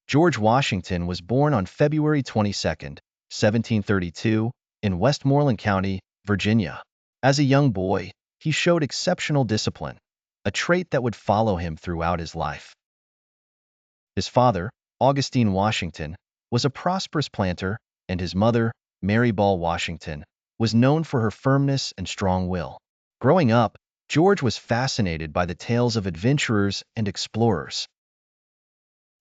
George Washington was born on February 22, 1732, in Westmoreland County, Virginia. As a young boy, he showed exceptional discipline, a trait that would follow him throughout his life. His father, Augustine Washington, was a prosperous planter, and his mother, Mary Ball Washington, was known for her firmness and strong will. Growing up, George was fascinated by the tales of adventurers and explorers.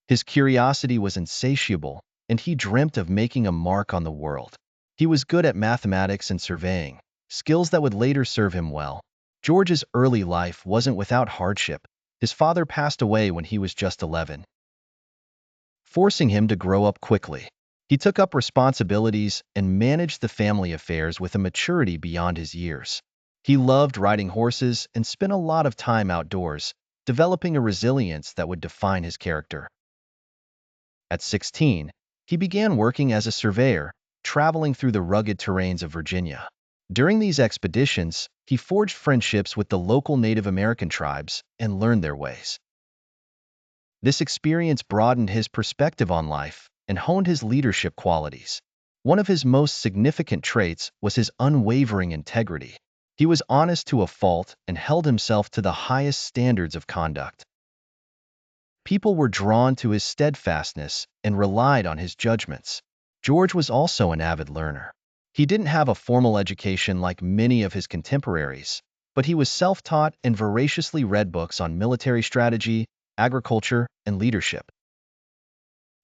His curiosity was insatiable, and he dreamt of making a mark on the world. He was good at mathematics and surveying, skills that would later serve him well. George's early life wasn't without hardship. His father passed away when he was just 11, forcing him to grow up quickly. He took up responsibilities and managed the family affairs with a maturity beyond his years. He loved riding horses and spent a lot of time outdoors, developing a resilience that would define his character. At 16, he began working as a surveyor, traveling through the rugged terrains of Virginia. During these expeditions, he forged friendships with the local Native American tribes and learned their ways. This experience broadened his perspective on life and honed his leadership qualities. One of his most significant traits was his unwavering integrity. He was honest to a fault and held himself to the highest standards of conduct. People were drawn to his steadfastness and relied on his judgments. George was also an avid learner. He didn't have a formal education like many of his contemporaries, but he was self-taught and voraciously read books on military strategy, agriculture, and leadership.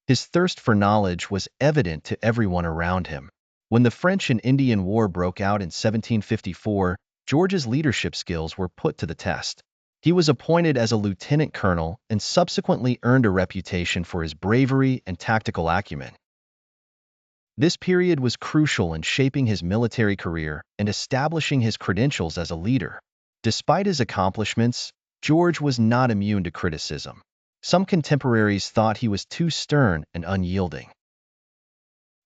His thirst for knowledge was evident to everyone around him. When the French and Indian War broke out in 1754, George's leadership skills were put to the test. He was appointed as a lieutenant colonel and subsequently earned a reputation for his bravery and tactical acumen. This period was crucial in shaping his military career and establishing his credentials as a leader. Despite his accomplishments, George was not immune to criticism. Some contemporaries thought he was too stern and unyielding.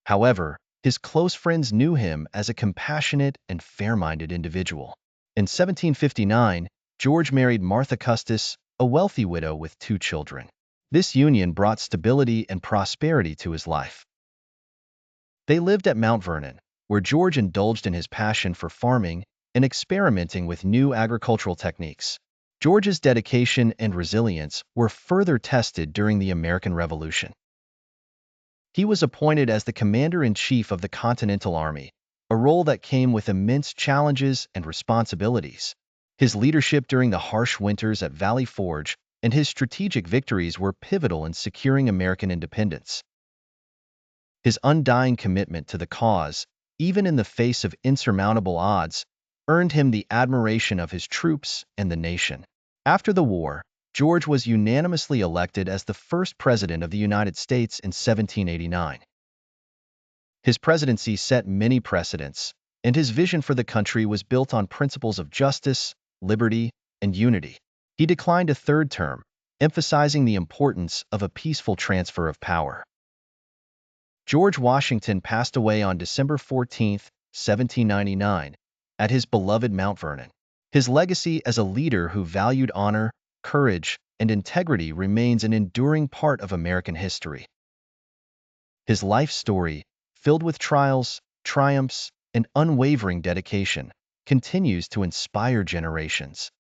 However, his close friends knew him as a compassionate and fair-minded individual. In 1759, George married Martha Custis, a wealthy widow with 2 children. This union brought stability and prosperity to his life. They lived at Mount Vernon, where George indulged in his passion for farming and experimenting with new agricultural techniques. George's dedication and resilience were further tested during the American Revolution. He was appointed as the commander-in-chief of the Continental Army, a role that came with immense challenges and responsibilities. His leadership during the harsh winters at Valley Forge and his strategic victories were pivotal in securing American independence. His undying commitment to the cause, even in the face of insurmountable odds, earned him the admiration of his troops and the nation. After the war, George was unanimously elected as the first president of the United States in 1789. His presidency set many precedents, and his vision for the country was built on principles of justice, liberty, and unity. He declined a 3rd term, emphasizing the importance of a peaceful transfer of power. George Washington passed away on December 14, 1799, at his beloved Mount Vernon. His legacy as a leader who valued honor, courage, and integrity remains an enduring part of American history. His life story, filled with trials, triumphs, and unwavering dedication, continues to inspire generations.